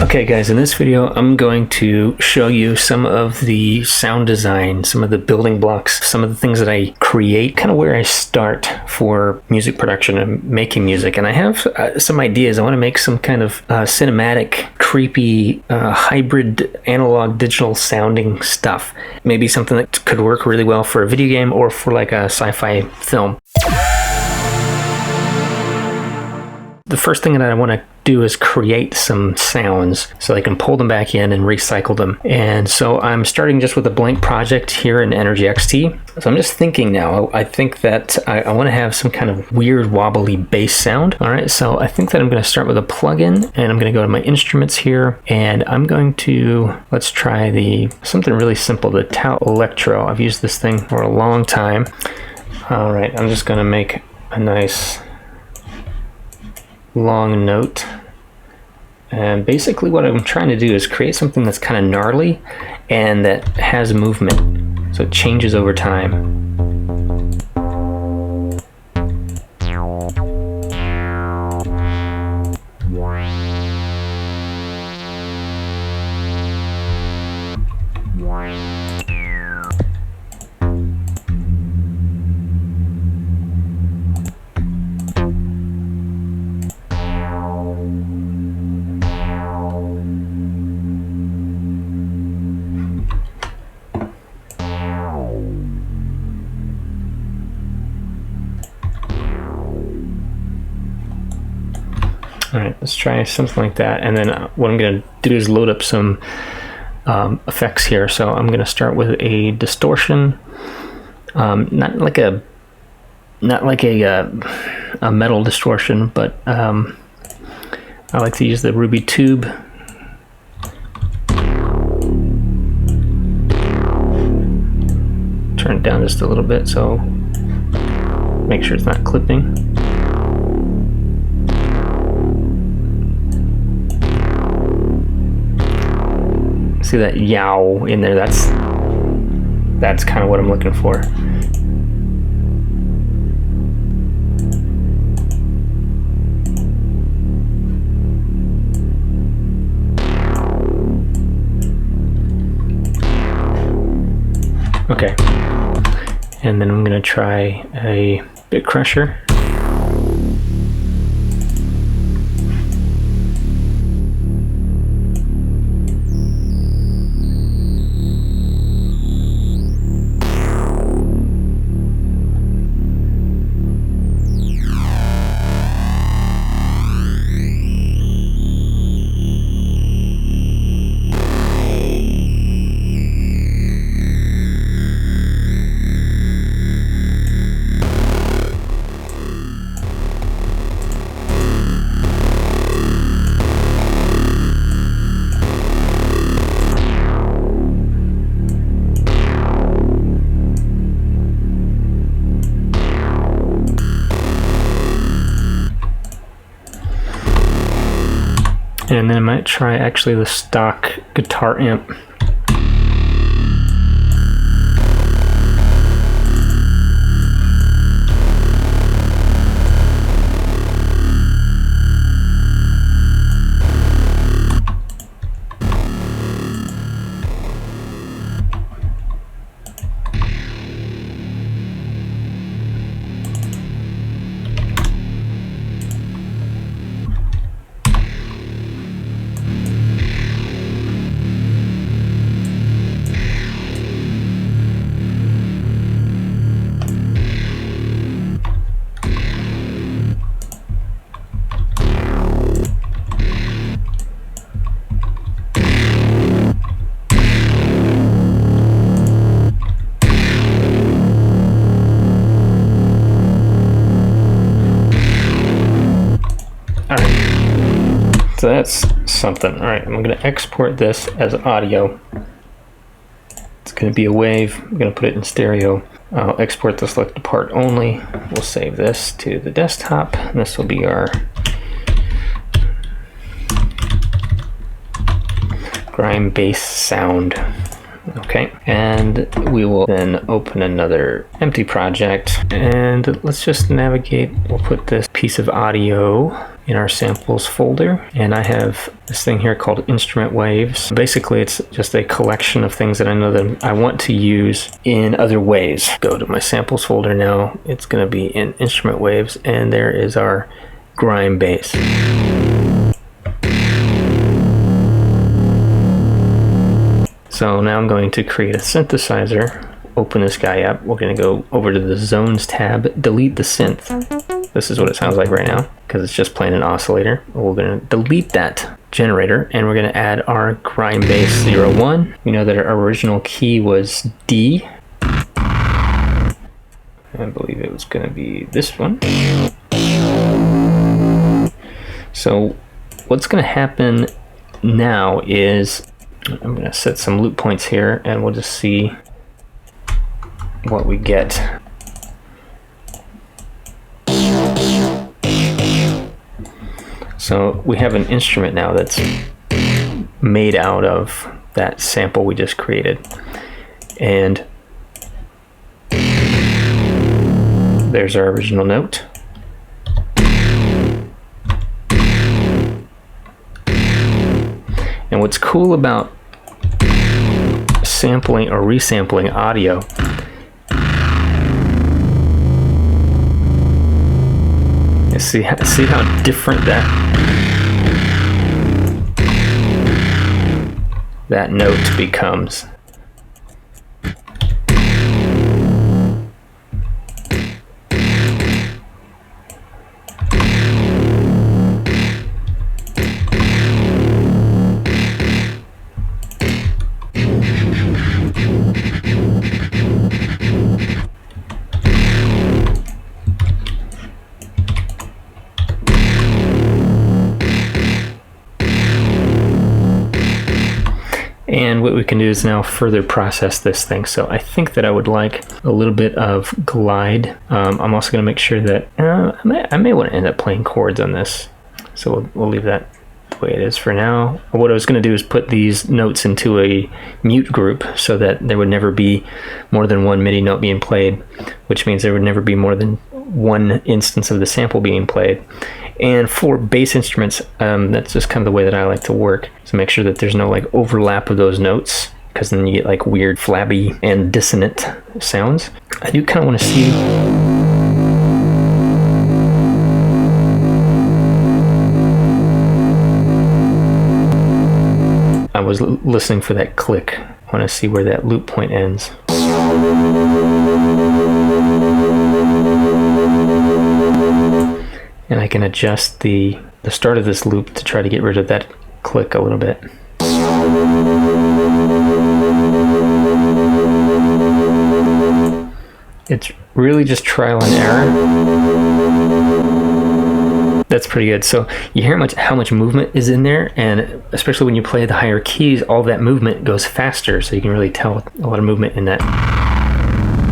Okay guys, in this video I'm going to show you some of the sound design, some of the building blocks, some of the things that I create, kind of where I start for music production and making music. And I have some ideas. I want to make some kind of cinematic, creepy, hybrid analog digital sounding stuff. Maybe something that could work really well for a video game or for like a sci-fi film. The first thing that I want to do is create some sounds so I can pull them back in and recycle them. And so I'm starting just with a blank project here in Energy XT. So I'm just thinking now, I think that I want to have some kind of weird wobbly bass sound. All right, so I think that I'm going to start with a plugin, and I'm going to go to my instruments here, and I'm going to, let's try something really simple, the Tau Electro. I've used this thing for a long time. All right, I'm just going to make a nice long note, and basically what I'm trying to do is create something that's kind of gnarly and that has movement, so it changes over time. All right, let's try something like that. And then what I'm going to do is load up some effects here. So I'm going to start with a distortion, not like a metal distortion, but I like to use the Ruby tube. Turn it down just a little bit, so make sure it's not clipping. See that yow in there? That's kind of what I'm looking for. Okay, and then I'm gonna try a bit crusher. And then I might try actually the stock guitar amp. So that's something. All right, I'm going to export this as audio. It's going to be a wave. I'm going to put it in stereo. I'll export the selected part only. We'll save this to the desktop. And this will be our grime bass sound. Okay, and we will then open another empty project, and let's just navigate. We'll put this piece of audio in our samples folder, and I have this thing here called instrument waves. Basically, it's just a collection of things that I know that I want to use in other ways. Go to my samples folder now. It's going to be in instrument waves, and there is our grime bass. So now I'm going to create a synthesizer. Open this guy up. We're going to go over to the zones tab, delete the synth. This is what it sounds like right now because it's just playing an oscillator. We're going to delete that generator and we're going to add our grime bass 01. We know that our original key was D. I believe it was going to be this one. So what's going to happen now is I'm going to set some loop points here and we'll just see what we get. So we have an instrument now that's made out of that sample we just created, and there's our original note. And what's cool about sampling or resampling audio is see how different that note becomes. And what we can do is now further process this thing. So I think that I would like a little bit of glide. I'm also going to make sure that I may want to end up playing chords on this. So we'll leave that the way it is for now. What I was going to do is put these notes into a mute group so that there would never be more than one MIDI note being played, which means there would never be more than one instance of the sample being played. And for bass instruments, that's just kind of the way that I like to work. So make sure that there's no like overlap of those notes, because then you get like weird flabby and dissonant sounds. I do kind of want to see I was listening for that click. I want to see where that loop point ends. And I can adjust the start of this loop to try to get rid of that click a little bit. It's really just trial and error. That's pretty good. So you hear how much movement is in there, and especially when you play the higher keys, all that movement goes faster, so you can really tell a lot of movement in that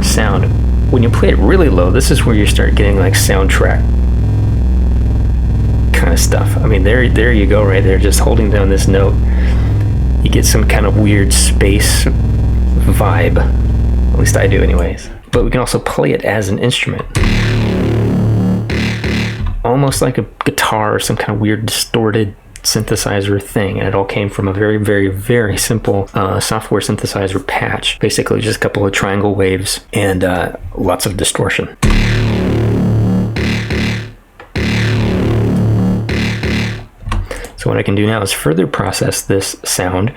sound. When you play it really low, this is where you start getting like soundtrack kind of stuff. I mean, there you go right there, just holding down this note. You get some kind of weird space vibe. At least I do anyways. But we can also play it as an instrument. Almost like a guitar or some kind of weird distorted synthesizer thing, and it all came from a very, very, very simple software synthesizer patch. Basically just a couple of triangle waves and lots of distortion. So what I can do now is further process this sound,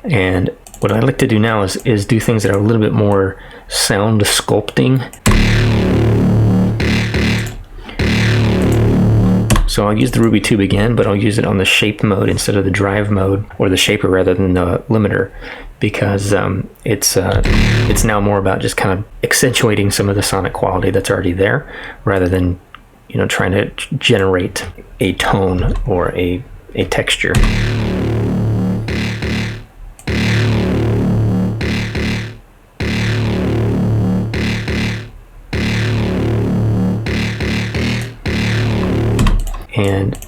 and what I like to do now is do things that are a little bit more sound sculpting. So I'll use the Ruby tube again, but I'll use it on the shape mode instead of the drive mode, or the shaper rather than the limiter, because it's now more about just kind of accentuating some of the sonic quality that's already there, rather than trying to generate a tone or a texture. And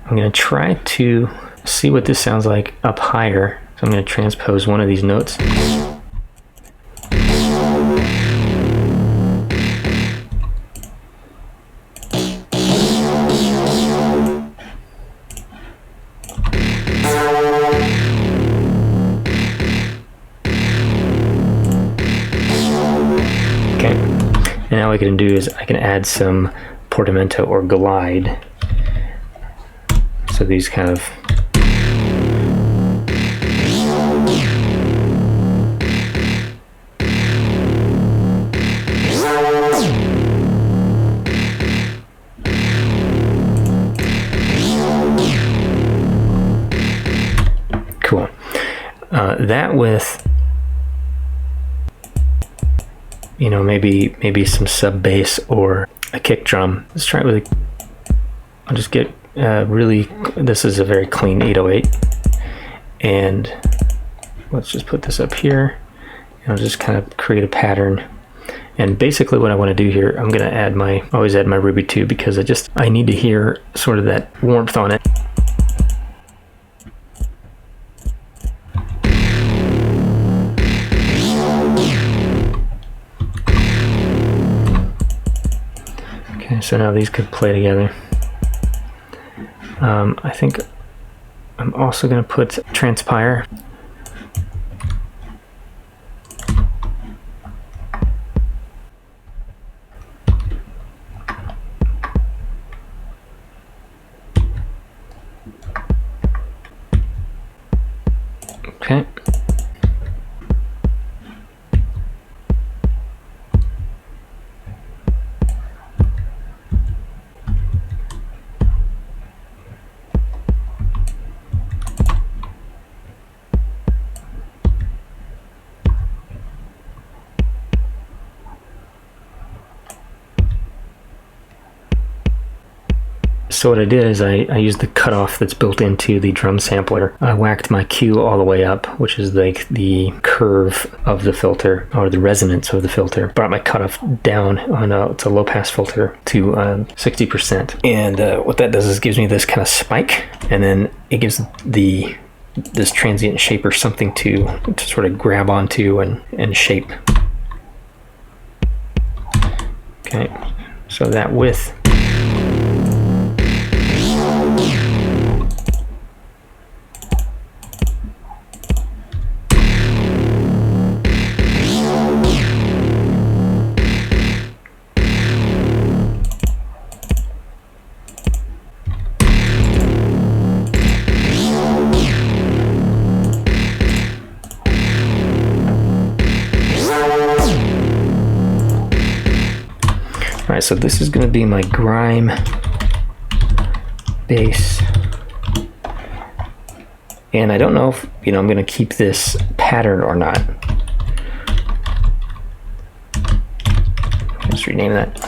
I'm going to try to see what this sounds like up higher. So I'm going to transpose one of these notes. I can do is I can add some portamento or glide. So these kind of cool. That with, you know, maybe some sub bass or a kick drum. Let's try it with I'll just get really, this is a very clean 808, and let's just put this up here, and I'll just kind of create a pattern. And basically what I want to do here, I'm going to always add my Ruby 2, because I need to hear sort of that warmth on it. Okay, so now these could play together. I think I'm also going to put transpire. Okay. So what I did is I used the cutoff that's built into the drum sampler. I whacked my Q all the way up, which is like the curve of the filter, or the resonance of the filter. Brought my cutoff down on it's a low pass filter to 60%. And what that does is gives me this kind of spike, and then it gives this transient shaper something to sort of grab onto and shape. Okay, so that width. Alright, so this is going to be my grime bass, and I don't know if I'm going to keep this pattern or not. Let's rename that.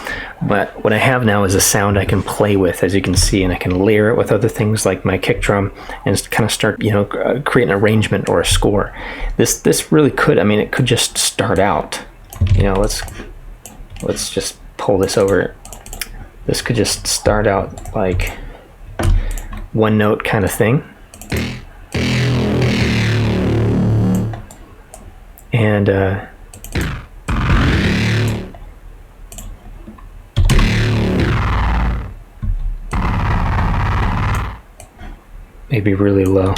But what I have now is a sound I can play with, as you can see, and I can layer it with other things like my kick drum and kind of start create an arrangement or a score. This really could, it could just start out, let's just pull this over. This could just start out like one note kind of thing, and maybe really low.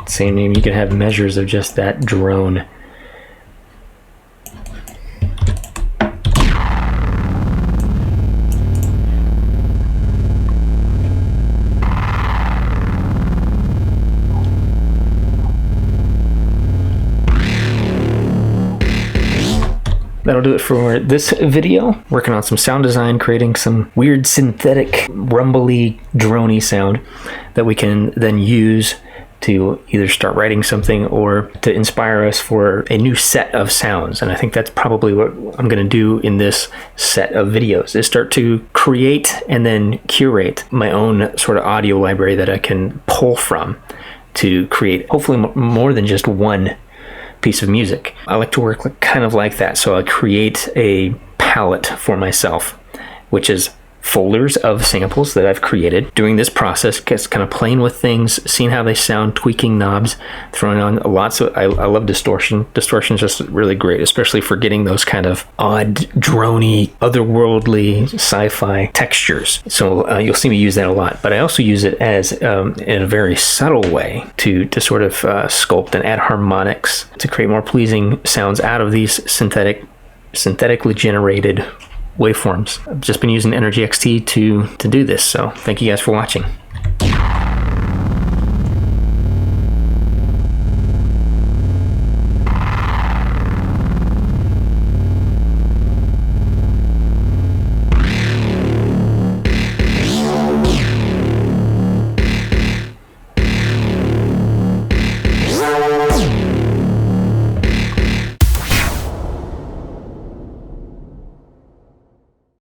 Same name, you can have measures of just that drone. That'll do it for this video. Working on some sound design, creating some weird synthetic, rumbly, droney sound that we can then use to either start writing something or to inspire us for a new set of sounds. And I think that's probably what I'm going to do in this set of videos, is start to create and then curate my own sort of audio library that I can pull from to create hopefully more than just one piece of music. I like to work kind of like that. So I create a palette for myself, which is folders of samples that I've created. Doing this process, just kind of playing with things, seeing how they sound, tweaking knobs, throwing on lots of, I love distortion. Distortion is just really great, especially for getting those kind of odd, droney, otherworldly sci-fi textures. So you'll see me use that a lot, but I also use it as in a very subtle way to sort of sculpt and add harmonics to create more pleasing sounds out of these synthetically generated waveforms. I've just been using Energy XT to do this, so thank you guys for watching.